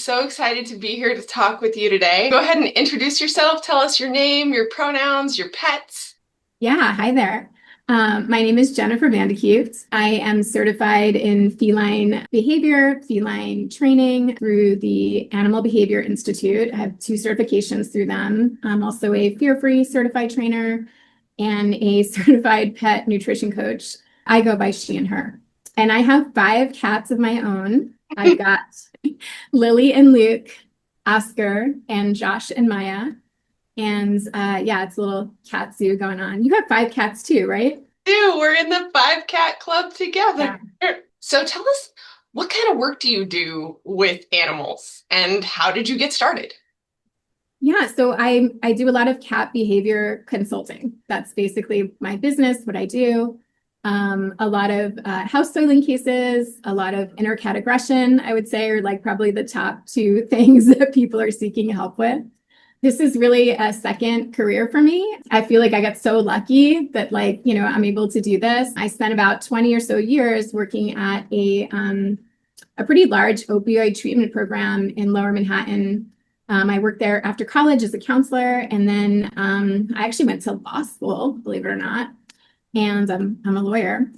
so excited to be here to talk with you today. Go ahead and introduce yourself. Tell us your name, your pronouns, your pets. Yeah, hi there. My name is Jennifer Van de Kieft. I am certified in feline behavior, feline training through the Animal Behavior Institute. I have 2 certifications through them. I'm also a fear-free certified trainer and a certified pet nutrition coach. I go by she and her. And I have 5 cats of my own. I've got Lily and Luke, Oscar, and Josh and Maya. And yeah, it's a little cat zoo going on. You have 5 cats too, right? We're in the 5 cat club Yeah. together. So tell us, what kind of work do you do with animals and how did you get started? Yeah, so I do a lot of cat behavior consulting. That's basically my business, what I do. A lot of house soiling cases, a lot of inner cat aggression, I would say, are like probably the top 2 things that people are seeking help with. This is really a second career for me. I feel like I got so lucky that I'm able to do this. I spent about 20 or so years working at a pretty large opioid treatment program in Lower Manhattan. I worked there after college as a counselor, and then I actually went to law school, believe it or not. And I'm a lawyer,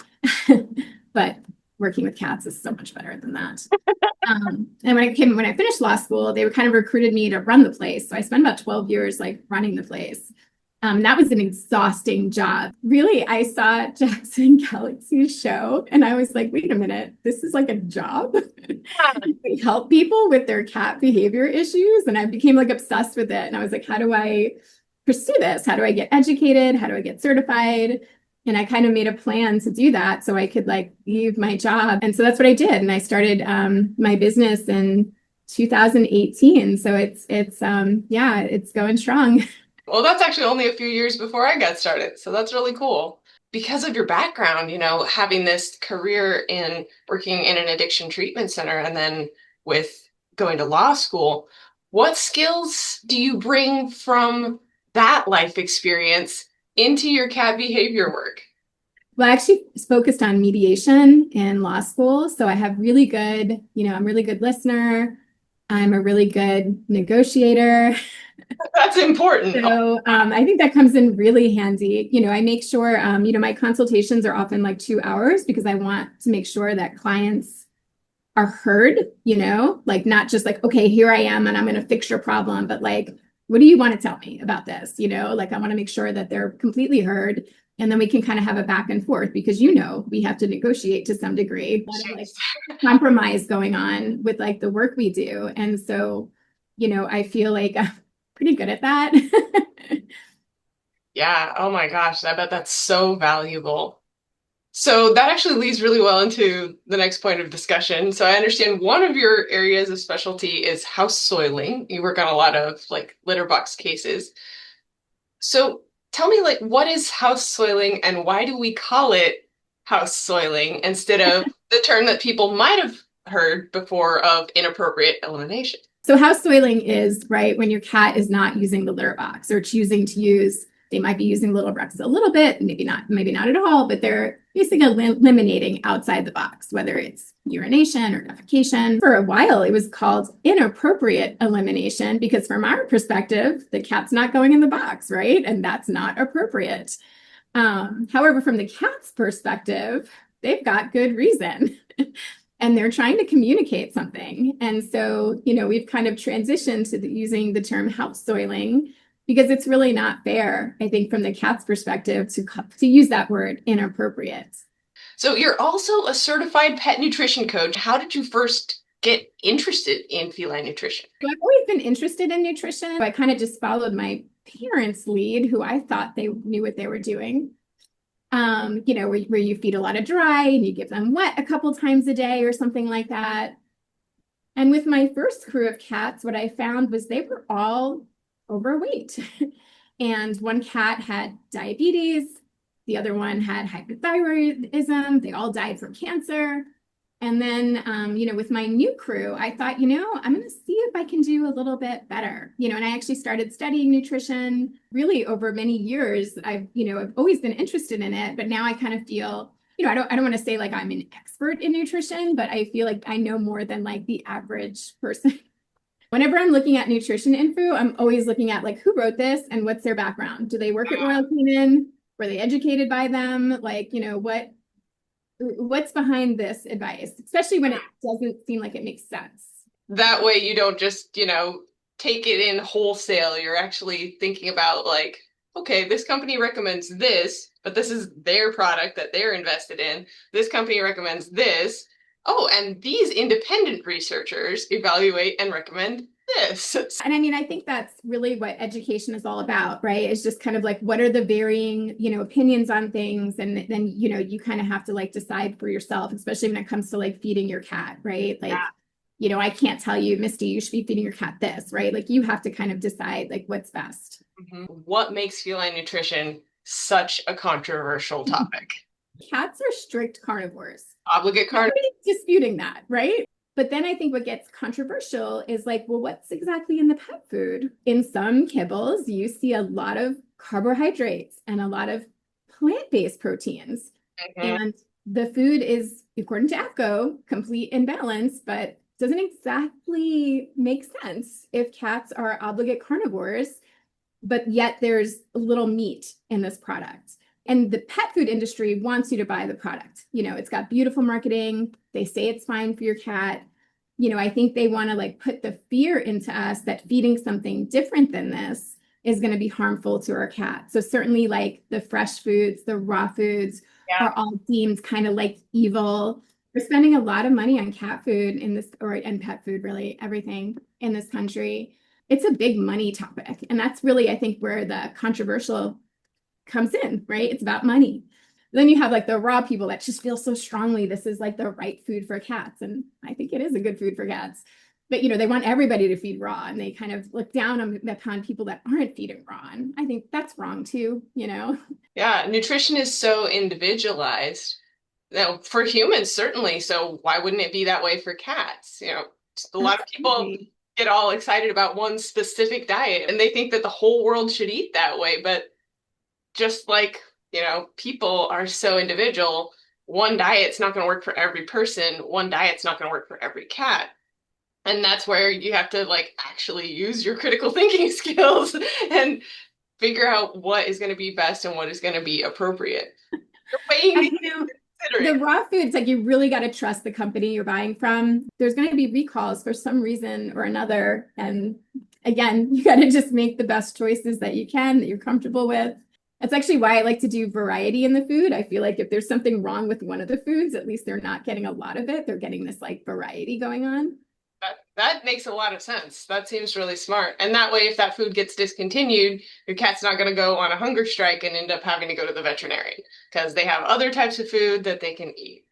but working with cats is so much better than that. And when I finished law school, they kind of recruited me to run the place. So I spent about 12 years like running the place. That was an exhausting job. Really, I saw Jackson Galaxy's show and I was like, wait a minute, this is like a job. We help people with their cat behavior issues. And I became like obsessed with it. And I was like, how do I pursue this? How do I get educated? How do I get certified? And I kind of made a plan to do that so I could like leave my job. And so that's what I did. And I started my business in 2018. So it's going strong. Well, that's actually only a few years before I got started, so that's really cool. Because of your background, having this career in working in an addiction treatment center and then with going to law school, what skills do you bring from that life experience into your cat behavior work? Well, I actually focused on mediation in law school. So I have I'm a really good listener. I'm a really good negotiator. That's important. So I think that comes in really handy. I make sure, my consultations are often like 2 hours because I want to make sure that clients are heard, like not just like, okay, here I am and I'm going to fix your problem, but like, what do you want to tell me about this? Like I want to make sure that they're completely heard. And then we can kind of have a back and forth because, we have to negotiate to some degree. Like compromise going on with like the work we do. And so, I feel like I'm pretty good at that. Yeah, oh my gosh, I bet that's so valuable. So that actually leads really well into the next point of discussion. So I understand one of your areas of specialty is house soiling. You work on a lot of like litter box cases. So tell me, like, what is house soiling and why do we call it house soiling instead of the term that people might have heard before of inappropriate elimination? So house soiling is right when your cat is not using the litter box or choosing to use, they might be using litter boxes a little bit, maybe not at all, but they're basically eliminating outside the box, whether it's urination or defecation. For a while, it was called inappropriate elimination because from our perspective, the cat's not going in the box, right? And that's not appropriate. However, from the cat's perspective, they've got good reason. And they're trying to communicate something. And so, we've kind of transitioned to using the term house soiling because it's really not fair, I think, from the cat's perspective to use that word inappropriate. So you're also a certified pet nutrition coach. How did you first get interested in feline nutrition? So I've always been interested in nutrition. I kind of just followed my parents' lead, who I thought they knew what they were doing. Where you feed a lot of dry and you give them wet a couple times a day or something like that. And with my first crew of cats, what I found was they were all overweight. And one cat had diabetes, the other one had hypothyroidism, they all died from cancer. And then, with my new crew, I thought, I'm going to see if I can do a little bit better, and I actually started studying nutrition really over many years. I've always been interested in it, but now I kind of feel, I don't want to say like I'm an expert in nutrition, but I feel like I know more than like the average person. Whenever I'm looking at nutrition info, I'm always looking at like who wrote this and what's their background. Do they work at Royal Canin? Were they educated by them? Like, what's behind this advice, especially when it doesn't seem like it makes sense. That way you don't just, take it in wholesale. You're actually thinking about like, okay, this company recommends this, but this is their product that they're invested in. This company recommends this. Oh, and these independent researchers evaluate and recommend this. And I mean, I think that's really what education is all about, right? It's just kind of like, what are the varying, opinions on things? And then, you kind of have to like decide for yourself, especially when it comes to like feeding your cat, right? Like, I can't tell you, Misty, you should be feeding your cat this, right? Like you have to kind of decide like what's best. What makes feline nutrition such a controversial topic? Cats are strict carnivores. Obligate carnivores. Nobody's disputing that, right? But then I think what gets controversial is like, well, what's exactly in the pet food? In some kibbles, you see a lot of carbohydrates and a lot of plant-based proteins. And the food is, according to AFCO, complete and balanced, but doesn't exactly make sense if cats are obligate carnivores, but yet there's little meat in this product. And the pet food industry wants you to buy the product. It's got beautiful marketing. They say it's fine for your cat. I think they want to like put the fear into us that feeding something different than this is going to be harmful to our cat. So certainly like the fresh foods, the raw foods are all deemed kind of like evil. We're spending a lot of money on cat food and pet food, really everything in this country. It's a big money topic. And that's really, I think, where the controversial comes in, right? It's about money. Then you have like the raw people that just feel so strongly this is like the right food for cats. And I think it is a good food for cats. But, they want everybody to feed raw and they kind of look down upon people that aren't feeding raw. And I think that's wrong too, Yeah, nutrition is so individualized. Now, for humans, certainly. So why wouldn't it be that way for cats? A lot of people get all excited about one specific diet and they think that the whole world should eat that way. But just like, people are so individual, one diet's not going to work for every person. One diet's not going to work for every cat. And that's where you have to like actually use your critical thinking skills and figure out what is going to be best and what is going to be appropriate. The raw foods, like you really got to trust the company you're buying from. There's going to be recalls for some reason or another. And again, you got to just make the best choices that you can, that you're comfortable with. That's actually why I like to do variety in the food. I feel like if there's something wrong with one of the foods, at least they're not getting a lot of it. They're getting this like variety going on. That makes a lot of sense. That seems really smart. And that way, if that food gets discontinued, your cat's not going to go on a hunger strike and end up having to go to the veterinarian because they have other types of food that they can eat.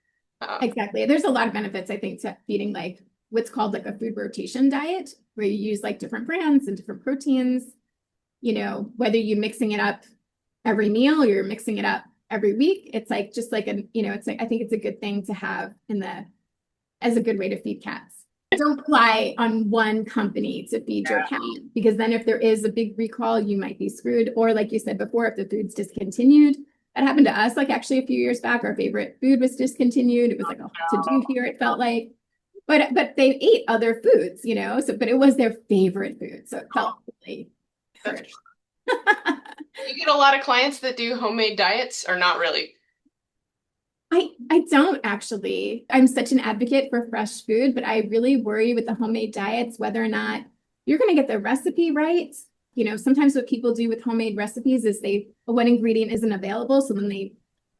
Exactly. There's a lot of benefits, I think, to feeding like what's called like a food rotation diet, where you use like different brands and different proteins, whether you're mixing it up every meal or you're mixing it up every week. It's like just like it's like I think it's a good thing to have as a good way to feed cats. Don't rely on one company to feed your cat, because then if there is a big recall, you might be screwed. Or like you said before, if the food's discontinued, that happened to us like actually a few years back. Our favorite food was discontinued. It was like a to do here, it felt like. But they ate other foods, but it was their favorite food. So it felt really hurt. You get a lot of clients that do homemade diets or not really? I don't actually. I'm such an advocate for fresh food, but I really worry with the homemade diets whether or not you're going to get the recipe right. Sometimes what people do with homemade recipes is one ingredient isn't available. So then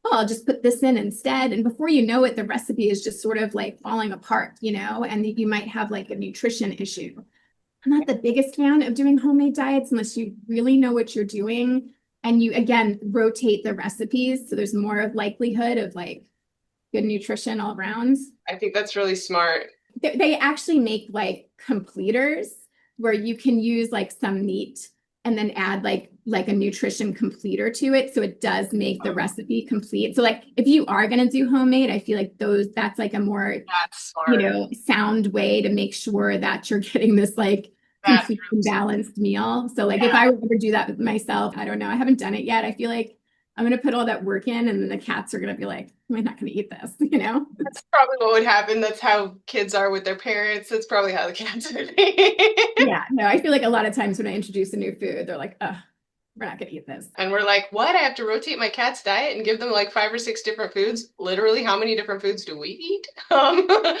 I'll just put this in instead. And before you know it, the recipe is just sort of like falling apart, and you might have like a nutrition issue. I'm not the biggest fan of doing homemade diets unless you really know what you're doing and you, again, rotate the recipes. So there's more likelihood of like good nutrition all around. I think that's really smart. They actually make like completers where you can use like some meat and then add like a nutrition completer to it. So it does make the recipe complete. So like if you are going to do homemade, I feel like that's like a more, sound way to make sure that you're getting this like complete and balanced meal. So like if I were to do that with myself, I don't know, I haven't done it yet. I feel like I'm going to put all that work in, and then the cats are going to be like, I'm not going to eat this, you know? That's probably what would happen. That's how kids are with their parents. That's probably how the cats would be. Yeah, no, I feel like a lot of times when I introduce a new food, they're like, oh, we're not going to eat this. And we're like, what? I have to rotate my cat's diet and give them like 5 or 6 different foods? Literally, how many different foods do we eat? So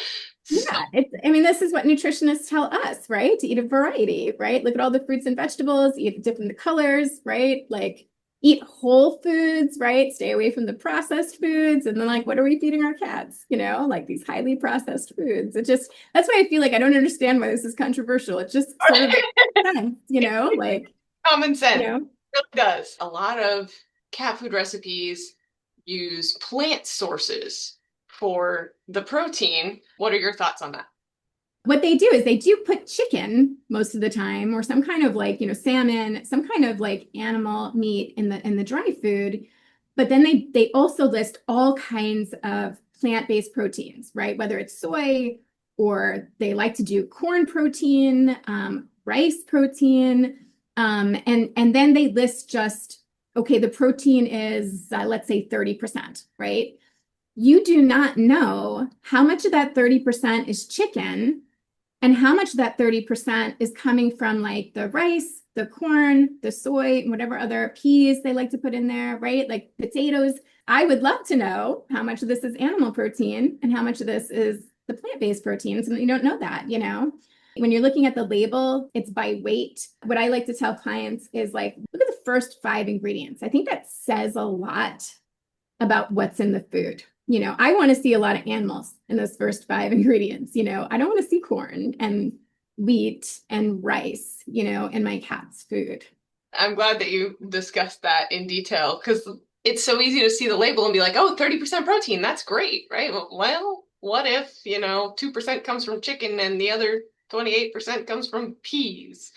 Yeah, I mean, this is what nutritionists tell us, right? To eat a variety, right? Look at all the fruits and vegetables, eat different colors, right? Like eat whole foods, right? Stay away from the processed foods. And then like, what are we feeding our cats? You know, like these highly processed foods. It just, that's why I feel like I don't understand why this is controversial. It just sort of makes sense, you know, like, common you sense. know, It really does. A lot of cat food recipes use plant sources for the protein. What are your thoughts on that? what they do is they do put chicken most of the time or some kind of like, you know, salmon, some kind of like animal meat in the dry food. But then they also list all kinds of plant-based proteins, right? Whether it's soy or they like to do corn protein, rice protein, and then they list just okay, the protein is let's say 30%, right? You do not know how much of that 30% is chicken and how much of that 30% is coming from like the rice, the corn, the soy, whatever other peas they like to put in there, right? Like potatoes. I would love to know how much of this is animal protein and how much of this is the plant-based proteins. And you don't know that, you know? When you're looking at the label, it's by weight. What I like to tell clients is like, look at the first 5 ingredients. I think that says a lot about what's in the food. You know, I want to see a lot of animals in those first 5 ingredients. You know, I don't want to see corn and wheat and rice, you know, in my cat's food. I'm glad that you discussed that in detail because it's so easy to see the label and be like, oh, 30% protein. That's great, right? Well, what if, 2% comes from chicken and the other 28% comes from peas?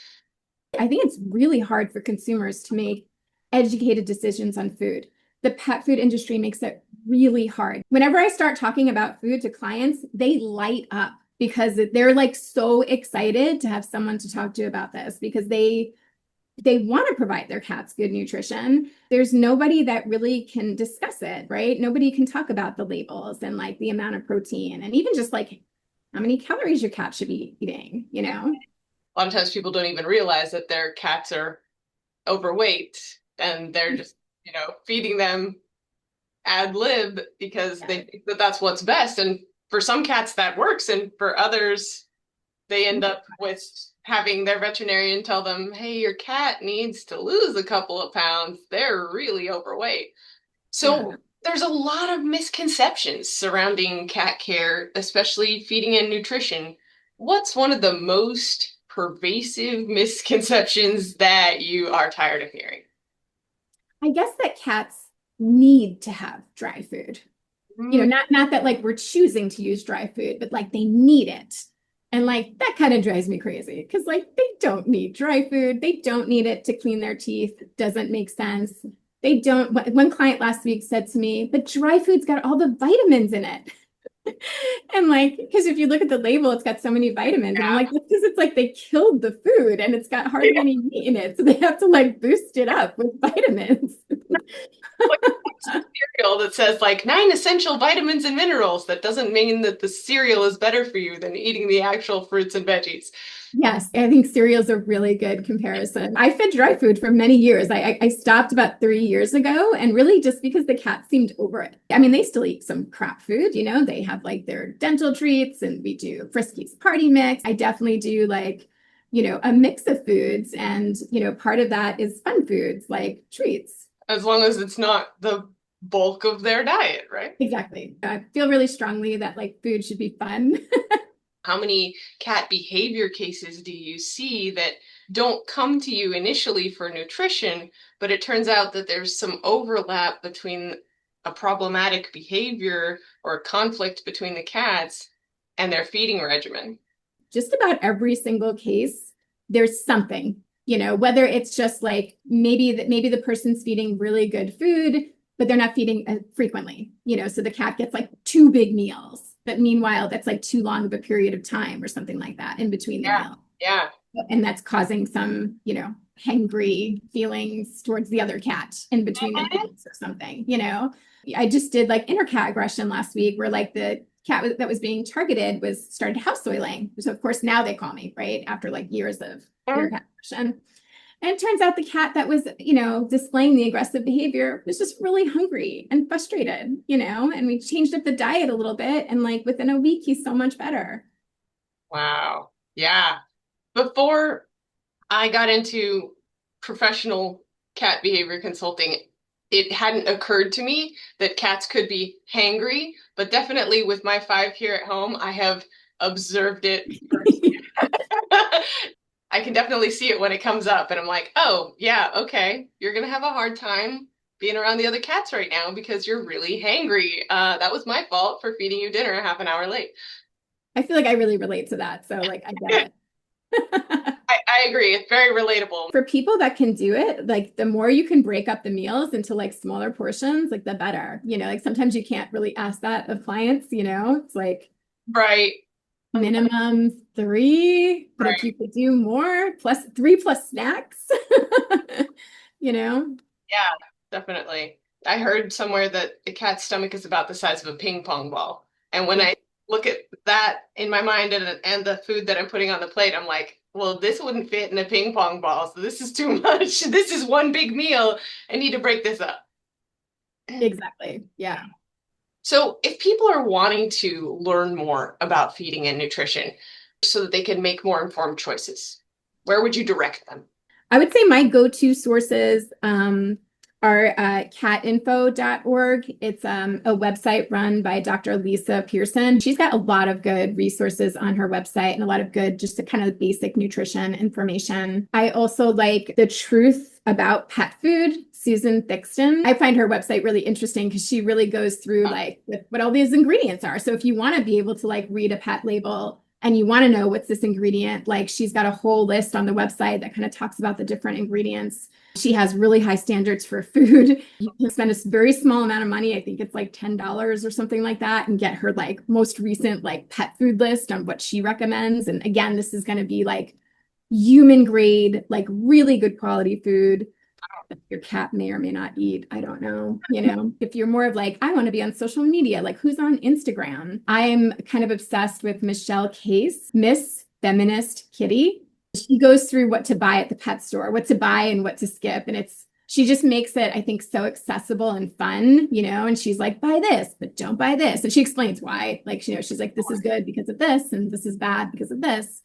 I think it's really hard for consumers to make educated decisions on food. The pet food industry makes it really hard. Whenever I start talking about food to clients, they light up because they're like so excited to have someone to talk to about this because they want to provide their cats good nutrition. There's nobody that really can discuss it, right? Nobody can talk about the labels and like the amount of protein and even just like how many calories your cat should be eating, you know? A lot of times people don't even realize that their cats are overweight and they're just, feeding them ad lib because they think that that's what's best. And for some cats that works, and for others, they end up with having their veterinarian tell them, hey, your cat needs to lose a couple of pounds. They're really overweight. Yeah. So there's a lot of misconceptions surrounding cat care, especially feeding and nutrition. What's one of the most pervasive misconceptions that you are tired of hearing? I guess that cats need to have dry food. You know, Mm, not that like we're choosing to use dry food, but like they need it. And like that kind of drives me crazy because like they don't need dry food. They don't need it to clean their teeth. It doesn't make sense. They don't. One client last week said to me, but dry food's got all the vitamins in it. And like, because if you look at the label, it's got so many vitamins. And I'm like, that's because it's like they killed the food and it's got hardly any meat in it. So they have to like boost it up with vitamins. like cereal that says like 9 essential vitamins and minerals. That doesn't mean that the cereal is better for you than eating the actual fruits and veggies. Yes, I think cereal's a really good comparison. I fed dry food for many years. I stopped about 3 years ago, and really just because the cat seemed over it. I mean, they still eat some crap food, you know, they have like their dental treats, and we do Friskies party mix. I definitely do like, you know, a mix of foods, and, you know, part of that is fun foods like treats. As long as it's not the bulk of their diet, right? Exactly. I feel really strongly that like food should be fun. How many cat behavior cases do you see that don't come to you initially for nutrition, but it turns out that there's some overlap between a problematic behavior or a conflict between the cats and their feeding regimen? Just about every single case, there's something, you know, whether it's just like maybe the person's feeding really good food, but they're not feeding frequently, you know, so the cat gets like 2 big meals. But meanwhile, that's like too long of a period of time or something like that in between the Yeah, meal. yeah. And that's causing some, hangry feelings towards the other cat in between the meals or something, I just did like inner cat aggression last week where like the cat that was being targeted was started house soiling. So of course now they call me, right? After like years of inner cat aggression. And it turns out the cat that was, displaying the aggressive behavior was just really hungry and frustrated, and we changed up the diet a little bit. And like within a week, he's so much better. Wow. Yeah. Before I got into professional cat behavior consulting, it hadn't occurred to me that cats could be hangry, but definitely with my five here at home, I have observed it. I can definitely see it when it comes up, and I'm like, oh, yeah, okay, you're gonna have a hard time being around the other cats right now because you're really hangry. That was my fault for feeding you dinner half an hour late. I feel like I really relate to that. So like I get it. I agree. It's very relatable. For people that can do it, like the more you can break up the meals into like smaller portions, like the better. Like sometimes you can't really ask that of clients, it's like Right. minimum three, but if you could do more, plus three plus snacks, you know? Yeah, definitely. I heard somewhere that a cat's stomach is about the size of a ping pong ball. And when Yeah. I look at that in my mind and the food that I'm putting on the plate, I'm like, well, this wouldn't fit in a ping pong ball. So this is too much. This is one big meal. I need to break this up. Exactly. Yeah. So if people are wanting to learn more about feeding and nutrition so that they can make more informed choices, where would you direct them? I would say my go-to sources are catinfo.org. It's a website run by Dr. Lisa Pearson. She's got a lot of good resources on her website and a lot of good, just a kind of basic nutrition information. I also like The Truth About Pet Food, Susan Thixton. I find her website really interesting because she really goes through like what all these ingredients are. So if you want to be able to like read a pet label and you want to know what's this ingredient, like she's got a whole list on the website that kind of talks about the different ingredients. She has really high standards for food. You can spend a very small amount of money. I think it's like $10 or something like that, and get her like most recent like pet food list on what she recommends. And again, this is going to be like human grade, like really good quality food that your cat may or may not eat. I don't know. If you're more of like, I want to be on social media, like who's on Instagram? I'm kind of obsessed with Michelle Case, Miss Feminist Kitty. She goes through what to buy at the pet store, what to buy and what to skip. And she just makes it, I think, so accessible and fun, and she's like, buy this, but don't buy this. And she explains why, like, she's like, this is good because of this, and this is bad because of this.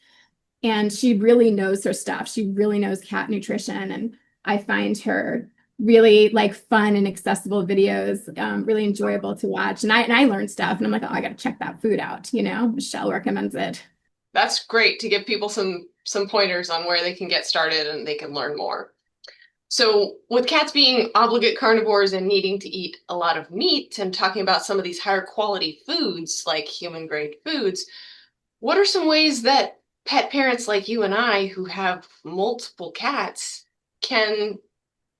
And she really knows her stuff. She really knows cat nutrition. And I find her really like fun and accessible videos, really enjoyable to watch. And I learn stuff and I'm like, oh, I got to check that food out. Michelle recommends it. That's great to give people some pointers on where they can get started and they can learn more. So, with cats being obligate carnivores and needing to eat a lot of meat and talking about some of these higher quality foods like human grade foods, what are some ways that pet parents like you and I who have multiple cats can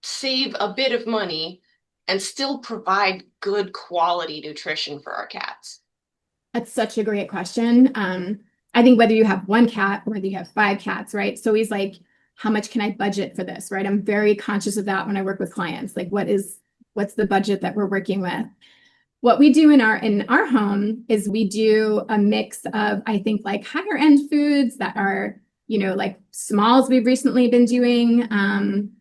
save a bit of money and still provide good quality nutrition for our cats? That's such a great question. I think whether you have one cat or whether you have five cats, right? So he's like, how much can I budget for this, right? I'm very conscious of that when I work with clients. Like, what's the budget that we're working with? What we do in our home is we do a mix of, I think, like higher end foods that are, like smalls we've recently been doing,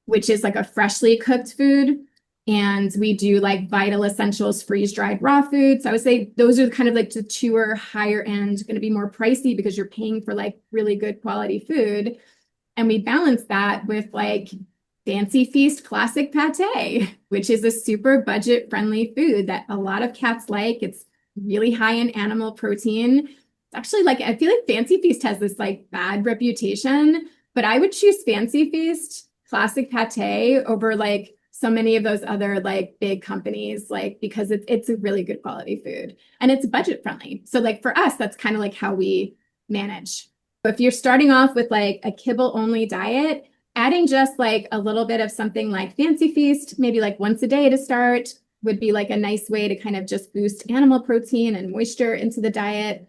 which is like a freshly cooked food. And we do like Vital Essentials freeze-dried raw foods. So I would say those are kind of like the two are higher end, going to be more pricey because you're paying for like really good quality food. And we balance that with like Fancy Feast classic pate, which is a super budget friendly food that a lot of cats like. It's really high in animal protein. It's actually like, I feel like Fancy Feast has this like bad reputation, but I would choose Fancy Feast classic pate over like so many of those other like big companies, like because it's a really good quality food and it's budget friendly. So like for us, that's kind of like how we manage. If you're starting off with like a kibble only diet, adding just like a little bit of something like Fancy Feast, maybe like once a day to start, would be like a nice way to kind of just boost animal protein and moisture into the diet.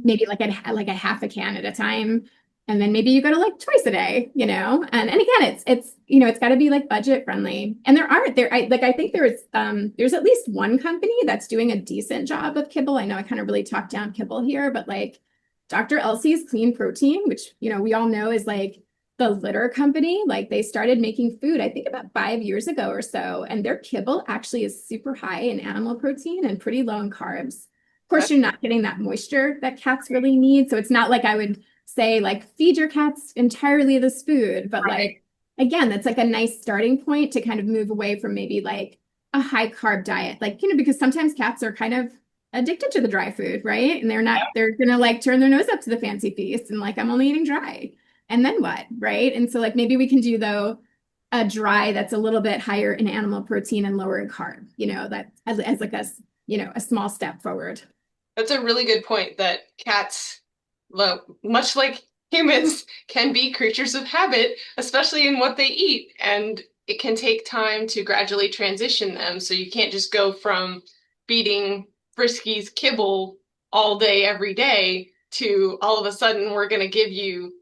Maybe like a half a can at a time. And then maybe you go to like twice a day, and again, it's got to be like budget friendly. And I think there's at least one company that's doing a decent job of kibble. I know I kind of really talked down kibble here, but like Dr. Elsie's Clean Protein, which, we all know is like the litter company, like they started making food, I think about 5 years ago or so. And their kibble actually is super high in animal protein and pretty low in carbs. Of course, you're not getting that moisture that cats really need. So it's not like I would say like feed your cats entirely this food, but Right. like, again, that's like a nice starting point to kind of move away from maybe like a high carb diet. Like, because sometimes cats are kind of addicted to the dry food, right? And they're gonna like turn their nose up to the fancy feast and like, I'm only eating dry. And then what, right? And so like maybe we can do though a dry that's a little bit higher in animal protein and lower in carb, that as like a small step forward. That's a really good point that cats, much like humans, can be creatures of habit, especially in what they eat. And it can take time to gradually transition them. So you can't just go from feeding Friskies kibble all day, every day, to all of a sudden we're going to give you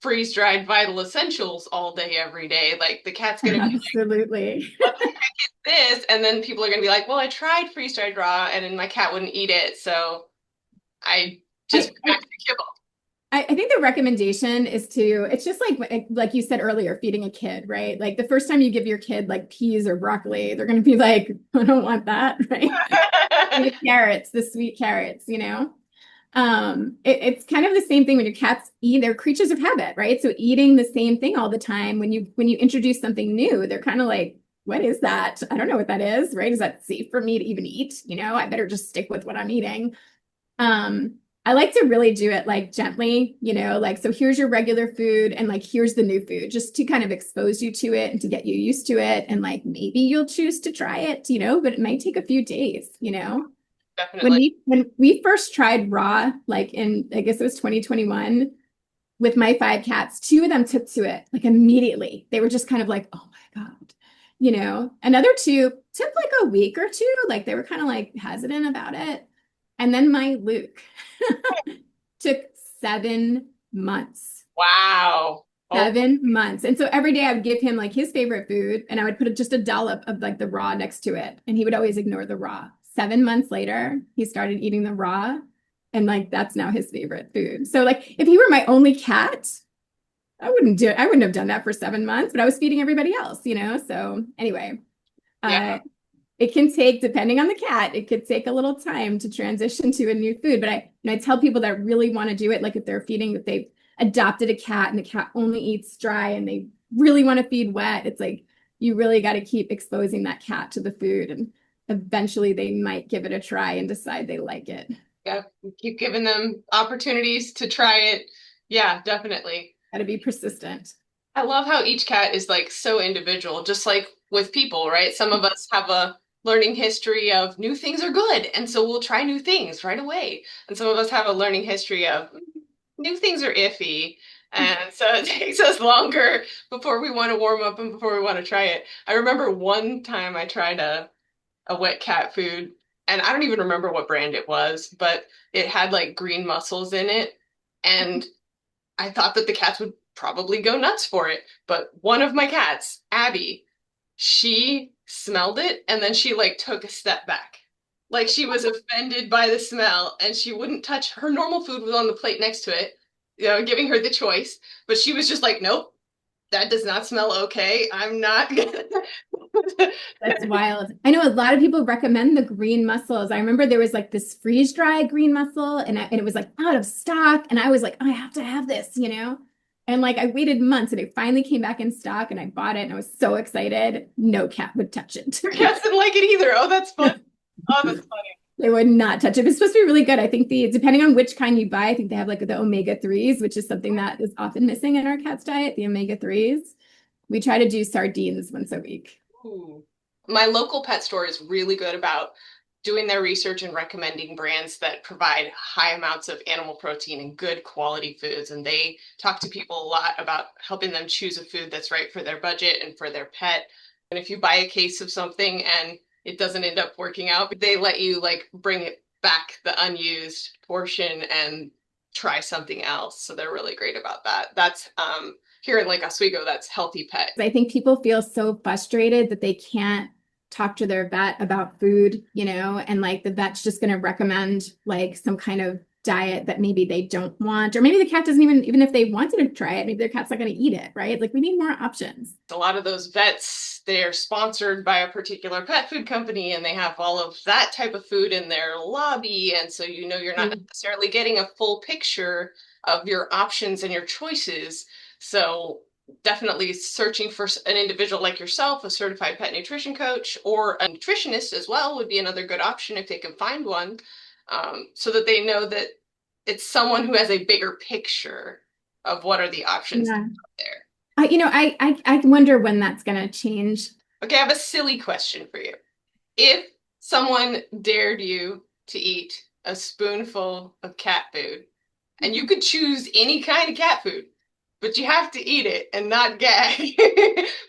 freeze-dried vital essentials all day, every day. Like the cat's going to be Absolutely. what the heck is this? And then people are going to be like, well, I tried freeze-dried raw and then my cat wouldn't eat it. So I just I, went I back to kibble. I think the recommendation is it's just like you said earlier, feeding a kid, right? Like the first time you give your kid like peas or broccoli, they're going to be like, I don't want that, right? The carrots, the sweet carrots. It's kind of the same thing when your cats eat. They're creatures of habit, right? So eating the same thing all the time, when you introduce something new, they're kind of like, what is that? I don't know what that is, right? Is that safe for me to even eat? I better just stick with what I'm eating. I like to really do it like gently, like, so here's your regular food and like, here's the new food, just to kind of expose you to it and to get you used to it. And like, maybe you'll choose to try it, but it might take a few days. When Definitely. we first tried raw, like in, I guess it was 2021 with my 5 cats, 2 of them took to it like immediately. They were just kind of like, oh my God. Another 2 took like a week or 2, like they were kind of like hesitant about it. And then my Luke took 7 months. Wow. Oh, 7 months. And so every day I would give him like his favorite food and I would put just a dollop of like the raw next to it. And he would always ignore the raw. 7 months later, he started eating the raw. And like that's now his favorite food. So like if he were my only cat, I wouldn't have done that for 7 months, but I was feeding everybody else. So anyway, yeah. uh it can take, depending on the cat, it could take a little time to transition to a new food. But I tell people that really want to do it, like if they're feeding, if they've adopted a cat and the cat only eats dry and they really want to feed wet, it's like you really got to keep exposing that cat to the food, and eventually they might give it a try and decide they like it. Yeah. Keep giving them opportunities to try it. Yeah, definitely. Got to be persistent. I love how each cat is like so individual, just like with people, right? Some of us have a learning history of new things are good, and so we'll try new things right away. And some of us have a learning history of new things are iffy. And so it takes us longer before we want to warm up and before we want to try it. I remember one time I tried a wet cat food, and I don't even remember what brand it was, but it had like green mussels in it. And I thought that the cats would probably go nuts for it. But one of my cats, Abby, she smelled it and then she like took a step back. Like she was offended by the smell and she wouldn't touch her normal food was on the plate next to it, giving her the choice. But she was just like, nope, that does not smell okay. I'm not gonna. That's wild. I know a lot of people recommend the green mussels. I remember there was like this freeze dry green mussel and it was like out of stock. And I was like, oh, I have to have this. And like I waited months and it finally came back in stock and I bought it and I was so excited. No cat would touch it. Her cats didn't like it either. Oh, that's fun. Oh, that's funny. They would not touch it. It's supposed to be really good. I think depending on which kind you buy, I think they have like the omega-3s, which is something that is often missing in our cat's diet, the omega-3s. We try to do sardines once a week. Ooh. My local pet store is really good about doing their research and recommending brands that provide high amounts of animal protein and good quality foods. And they talk to people a lot about helping them choose a food that's right for their budget and for their pet. And if you buy a case of something and it doesn't end up working out, they let you like bring it back the unused portion and try something else. So they're really great about that. That's here in Lake Oswego, that's Healthy Pet. I think people feel so frustrated that they can't talk to their vet about food, and like the vet's just going to recommend like some kind of diet that maybe they don't want, or maybe the cat doesn't even if they wanted to try it, maybe their cat's not going to eat it, right? Like we need more options. A lot of those vets, they're sponsored by a particular pet food company and they have all of that type of food in their lobby. And so, you're not necessarily getting a full picture of your options and your choices. So definitely searching for an individual like yourself, a certified pet nutrition coach, or a nutritionist as well would be another good option if they can find one, so that they know that it's someone who has a bigger picture of what are the options Yeah. out there. I wonder when that's going to change. Okay, I have a silly question for you. If someone dared you to eat a spoonful of cat food, and you could choose any kind of cat food, but you have to eat it and not gag,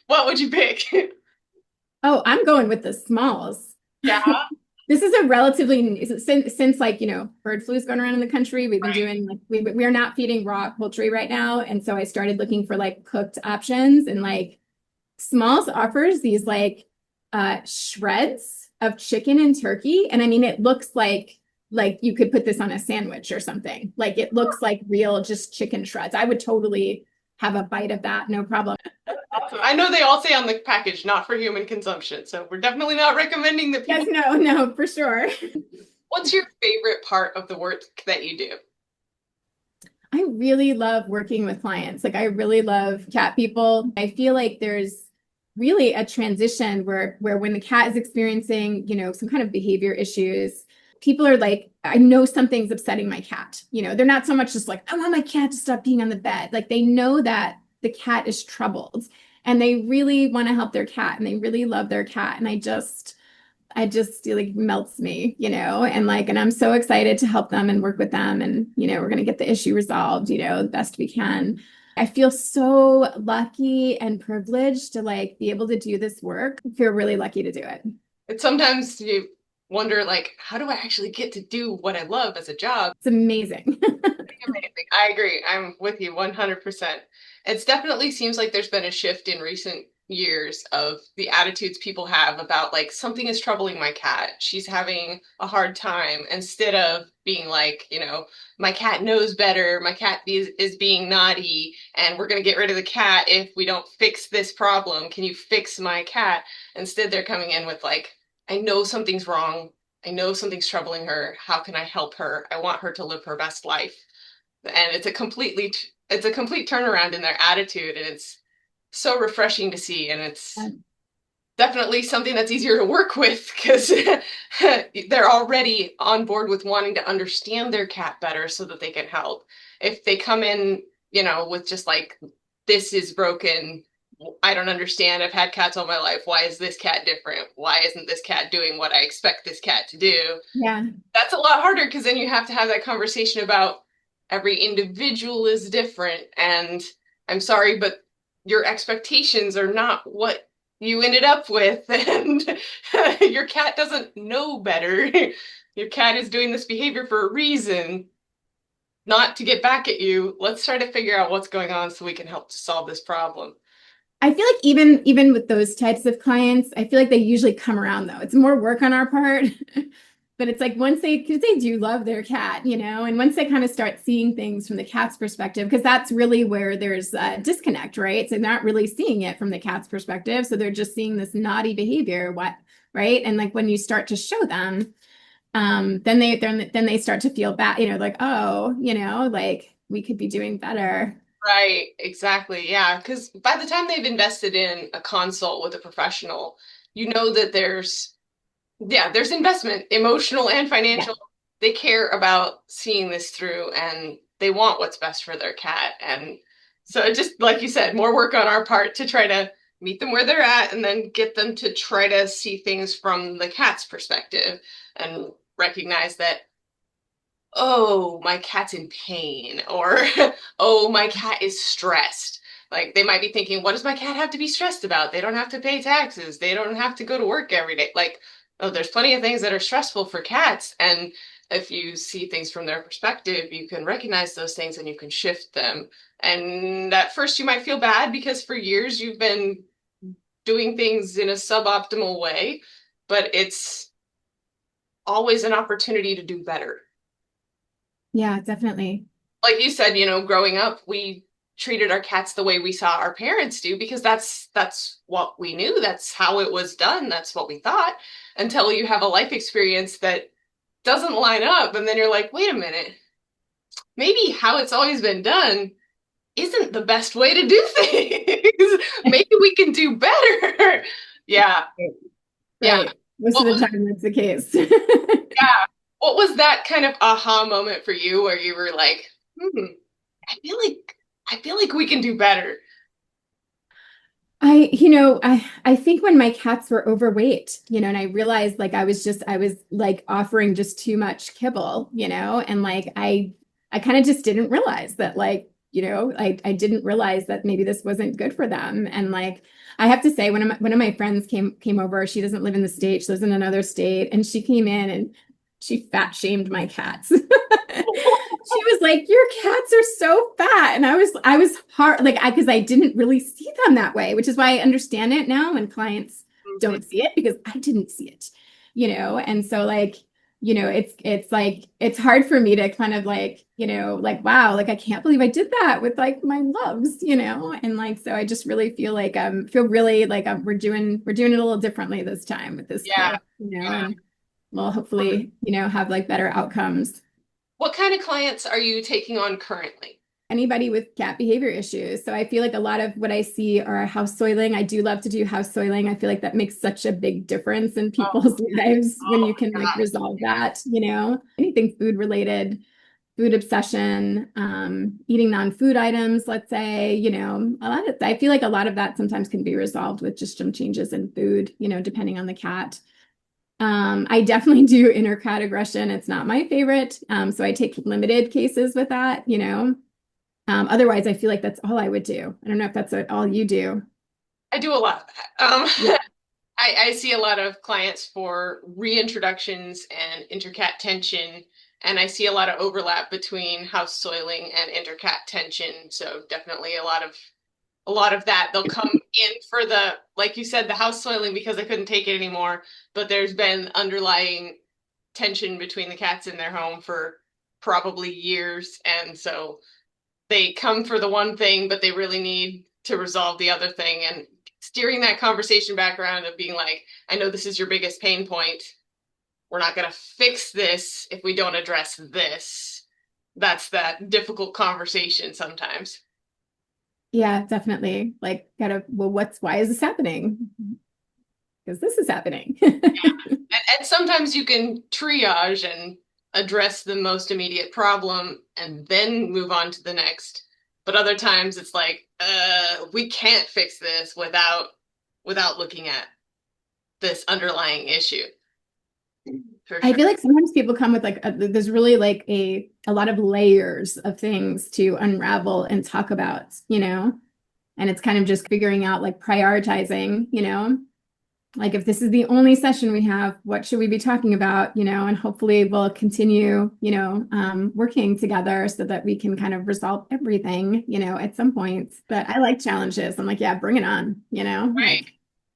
what would you pick? Oh, I'm going with the smalls. Yeah, This is a relatively since like bird flu is going around in the country. We've been right. doing like we are not feeding raw poultry right now, and so I started looking for like cooked options, and like Smalls offers these like shreds of chicken and turkey, and I mean it looks like you could put this on a sandwich or something. Like it looks like real just chicken shreds. I would totally have a bite of that, no problem. Awesome. I know they all say on the package, not for human consumption, so we're definitely not recommending that people. Yes, no, for sure. What's your favorite part of the work that you do? I really love working with clients. Like I really love cat people. I feel like there's really a transition where when the cat is experiencing, some kind of behavior issues, people are like, I know something's upsetting my cat. They're not so much just like, I want my cat to stop being on the bed. Like they know that the cat is troubled and they really want to help their cat and they really love their cat. And I just like melts me, and I'm so excited to help them and work with them. And, we're going to get the issue resolved, the best we can. I feel so lucky and privileged to like be able to do this work. I feel really lucky to do it. And sometimes you wonder, like, how do I actually get to do what I love as a job? It's amazing. Amazing. I agree. I'm with you 100%. It's definitely seems like there's been a shift in recent years of the attitudes people have about like something is troubling my cat. She's having a hard time instead of being like, my cat knows better. My cat is being naughty and we're going to get rid of the cat if we don't fix this problem. Can you fix my cat? Instead, they're coming in with like, I know something's wrong. I know something's troubling her. How can I help her? I want her to live her best life. And it's a complete turnaround in their attitude, and it's so refreshing to see, and it's definitely something that's easier to work with because they're already on board with wanting to understand their cat better so that they can help. If they come in, with just like, this is broken, I don't understand, I've had cats all my life, why is this cat different? Why isn't this cat doing what I expect this cat to do? Yeah. That's a lot harder because then you have to have that conversation about every individual is different, and I'm sorry, but your expectations are not what you ended up with, and your cat doesn't know better. Your cat is doing this behavior for a reason, not to get back at you. Let's try to figure out what's going on so we can help to solve this problem. I feel like even with those types of clients, I feel like they usually come around though. It's more work on our part. But it's like because they do love their cat, and once they kind of start seeing things from the cat's perspective, because that's really where there's a disconnect, right? So they're not really seeing it from the cat's perspective. So they're just seeing this naughty behavior, right? And like when you start to show them, then they start to feel bad, like, oh, like we could be doing better. Right, exactly. Yeah, because by the time they've invested in a consult with a professional, you know that there's investment, emotional and Yeah. financial. They care about seeing this through and they want what's best for their cat. And so just like you said, more work on our part to try to meet them where they're at and then get them to try to see things from the cat's perspective and recognize that, oh, my cat's in pain, or oh, my cat is stressed. Like they might be thinking, what does my cat have to be stressed about? They don't have to pay taxes. They don't have to go to work every day. Like, oh, there's plenty of things that are stressful for cats, and if you see things from their perspective, you can recognize those things and you can shift them. And at first you might feel bad because for years you've been doing things in a suboptimal way, but it's always an opportunity to do better. Yeah, definitely. Like you said, growing up, we treated our cats the way we saw our parents do because that's what we knew. That's how it was done. That's what we thought until you have a life experience that doesn't line up. And then you're like, wait a minute, maybe how it's always been done isn't the best way to do things. Maybe we can do better. Yeah. Yeah. Right. Most of What the was, time that's the case. yeah. What was that kind of aha moment for you where you were like, I feel like I feel like we can do better. I think when my cats were overweight, and I realized like I was like offering just too much kibble, and like I kind of just didn't realize that like, I didn't realize that maybe this wasn't good for them. And like I have to say, one of my friends came over, she doesn't live in the state, she lives in another state, and she came in and she fat shamed my cats. She was like, "Your cats are so fat," and I was hard like because I didn't really see them that way, which is why I understand it now when clients Mhm. don't see it because I didn't see it, and so like it's like it's hard for me to kind of like like wow, like I can't believe I did that with like my loves, and like so I just really feel really like we're doing it a little differently this time with this Yeah, kid, yeah. and we'll hopefully have like better outcomes. What kind of clients are you taking on currently? Anybody with cat behavior issues. So I feel like a lot of what I see are house soiling. I do love to do house soiling. I feel like that makes such a big difference in Oh, people's lives when oh you can my like gosh. resolve that, anything food related, food obsession, eating non-food items, let's say, I feel like a lot of that sometimes can be resolved with just some changes in food, depending on the cat. I definitely do intercat aggression. It's not my favorite. So I take limited cases with that, otherwise, I feel like that's all I would do. I don't know if that's all you do. I do a lot of that. Yeah. I see a lot of clients for reintroductions and intercat tension, and I see a lot of overlap between house soiling and intercat tension. So definitely a lot of that. They'll come in for like you said, the house soiling because they couldn't take it anymore, but there's been underlying tension between the cats in their home for probably years, and so they come for the one thing, but they really need to resolve the other thing. And steering that conversation back around of being like, I know this is your biggest pain point. We're not going to fix this if we don't address this. That's that difficult conversation sometimes. Yeah, definitely. Like, well, why is this happening? Because this is happening. And sometimes you can triage and address the most immediate problem and then move on to the next. But other times it's like, we can't fix this without looking at this underlying issue. For I sure. feel like sometimes people come with like there's really like a lot of layers of things to unravel and talk about, and it's kind of just figuring out like prioritizing, like if this is the only session we have, what should we be talking about, and hopefully we'll continue, working together so that we can kind of resolve everything, at some points. But I like challenges. I'm like, yeah, bring it on, Right.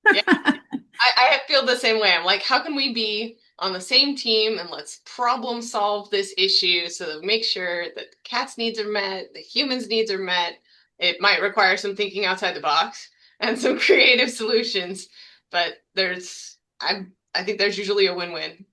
like. Yeah. I feel the same way. I'm like, how can we be on the same team and let's problem solve this issue so that we make sure that the cat's needs are met, the humans' needs are met. It might require some thinking outside the box and some creative solutions, but I think there's usually a win-win.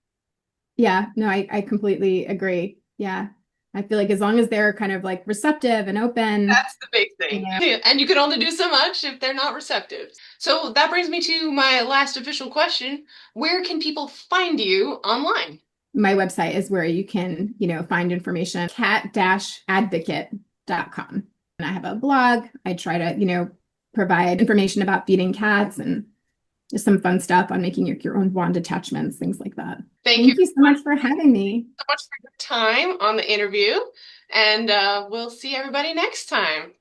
Yeah, no, I completely agree. Yeah. I feel like as long as they're kind of like receptive and open, That's the big you thing. know, And you can only do so much if they're not receptive. So that brings me to my last official question. Where can people find you online? my website is where you can, find information, cat-advocate.com. And I have a blog. I try to, provide information about feeding cats and just some fun stuff on making your own wand attachments, things like that. Thank you Thank you so much for having me. so much for your time on the interview, and we'll see everybody next time.